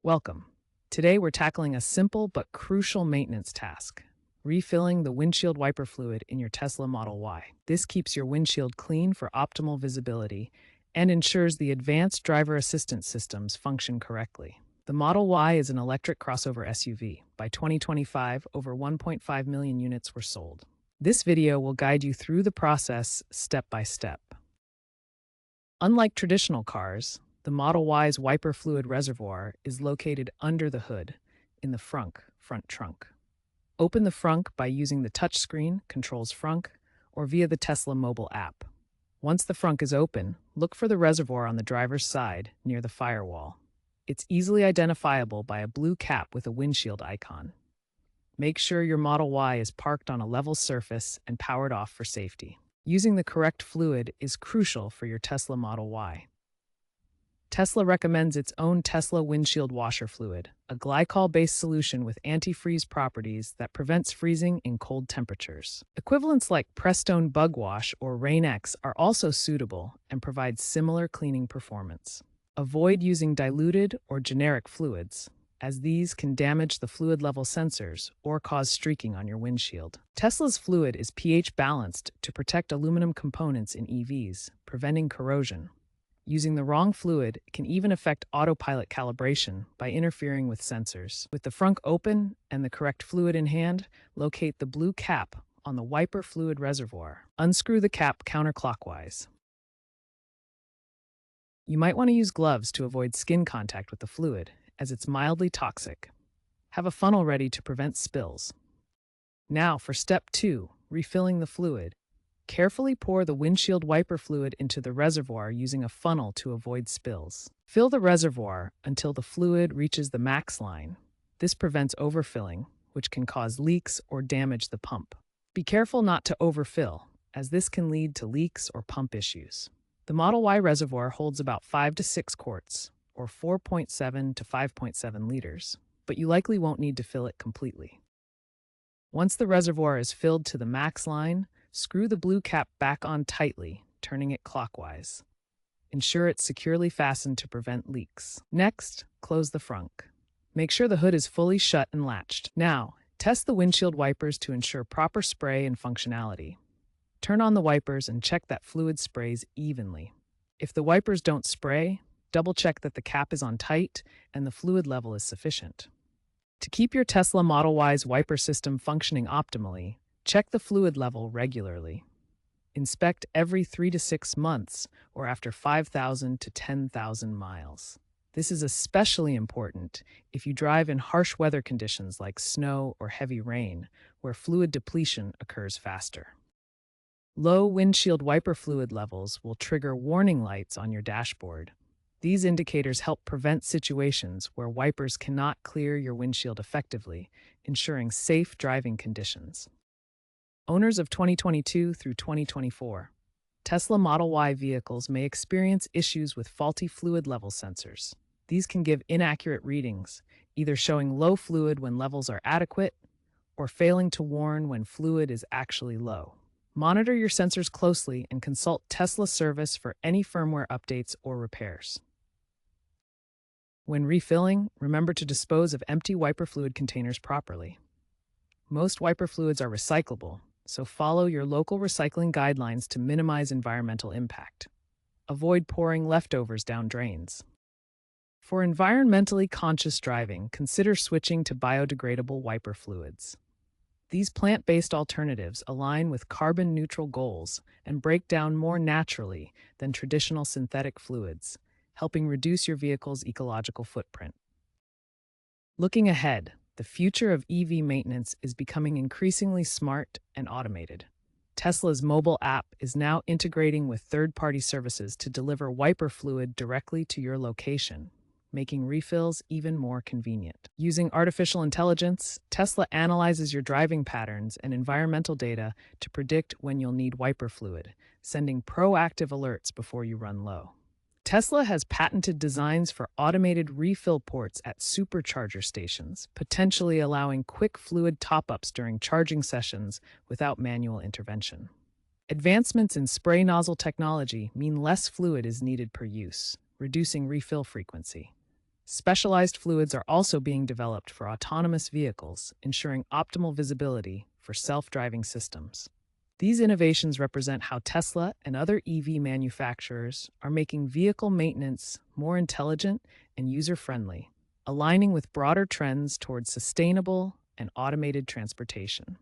Welcome. Today we're tackling a simple but crucial maintenance task, refilling the windshield wiper fluid in your Tesla Model Y. This keeps your windshield clean for optimal visibility and ensures the advanced driver assistance systems function correctly. The Model Y is an electric crossover SUV. By 2025, over 1.5 million units were sold. This video will guide you through the process step by step. Unlike traditional cars, the Model Y's wiper fluid reservoir is located under the hood, in the front trunk. Open the frunk by using the touchscreen, Controls Frunk, or via the Tesla mobile app. Once the frunk is open, look for the reservoir on the driver's side, near the firewall. It's easily identifiable by a blue cap with a windshield icon. Make sure your Model Y is parked on a level surface and powered off for safety. Using the correct fluid is crucial for your Tesla Model Y. Tesla recommends its own Tesla windshield washer fluid, a glycol-based solution with antifreeze properties that prevents freezing in cold temperatures. Equivalents like Prestone Bug Wash or Rain-X are also suitable and provide similar cleaning performance. Avoid using diluted or generic fluids, as these can damage the fluid level sensors or cause streaking on your windshield. Tesla's fluid is pH balanced to protect aluminum components in EVs, preventing corrosion. Using the wrong fluid can even affect autopilot calibration by interfering with sensors. With the frunk open and the correct fluid in hand, locate the blue cap on the wiper fluid reservoir. Unscrew the cap counterclockwise. You might want to use gloves to avoid skin contact with the fluid, as it's mildly toxic. Have a funnel ready to prevent spills. Now for step 2, refilling the fluid. Carefully pour the windshield wiper fluid into the reservoir using a funnel to avoid spills. Fill the reservoir until the fluid reaches the max line. This prevents overfilling, which can cause leaks or damage the pump. Be careful not to overfill, as this can lead to leaks or pump issues. The Model Y reservoir holds about 5 to 6 quarts, or 4.7 to 5.7 liters, but you likely won't need to fill it completely. Once the reservoir is filled to the max line, screw the blue cap back on tightly, turning it clockwise. Ensure it's securely fastened to prevent leaks. Next, close the frunk. Make sure the hood is fully shut and latched. Now, test the windshield wipers to ensure proper spray and functionality. Turn on the wipers and check that fluid sprays evenly. If the wipers don't spray, double-check that the cap is on tight and the fluid level is sufficient. To keep your Tesla Model Y's wiper system functioning optimally, check the fluid level regularly. Inspect every 3 to 6 months or after 5,000 to 10,000 miles. This is especially important if you drive in harsh weather conditions like snow or heavy rain, where fluid depletion occurs faster. Low windshield wiper fluid levels will trigger warning lights on your dashboard. These indicators help prevent situations where wipers cannot clear your windshield effectively, ensuring safe driving conditions. Owners of 2022 through 2024, Tesla Model Y vehicles may experience issues with faulty fluid level sensors. These can give inaccurate readings, either showing low fluid when levels are adequate or failing to warn when fluid is actually low. Monitor your sensors closely and consult Tesla service for any firmware updates or repairs. When refilling, remember to dispose of empty wiper fluid containers properly. Most wiper fluids are recyclable, so follow your local recycling guidelines to minimize environmental impact. Avoid pouring leftovers down drains. For environmentally conscious driving, consider switching to biodegradable wiper fluids. These plant-based alternatives align with carbon-neutral goals and break down more naturally than traditional synthetic fluids, helping reduce your vehicle's ecological footprint. Looking ahead, the future of EV maintenance is becoming increasingly smart and automated. Tesla's mobile app is now integrating with third-party services to deliver wiper fluid directly to your location, making refills even more convenient. Using artificial intelligence, Tesla analyzes your driving patterns and environmental data to predict when you'll need wiper fluid, sending proactive alerts before you run low. Tesla has patented designs for automated refill ports at supercharger stations, potentially allowing quick fluid top-ups during charging sessions without manual intervention. Advancements in spray nozzle technology mean less fluid is needed per use, reducing refill frequency. Specialized fluids are also being developed for autonomous vehicles, ensuring optimal visibility for self-driving systems. These innovations represent how Tesla and other EV manufacturers are making vehicle maintenance more intelligent and user-friendly, aligning with broader trends towards sustainable and automated transportation.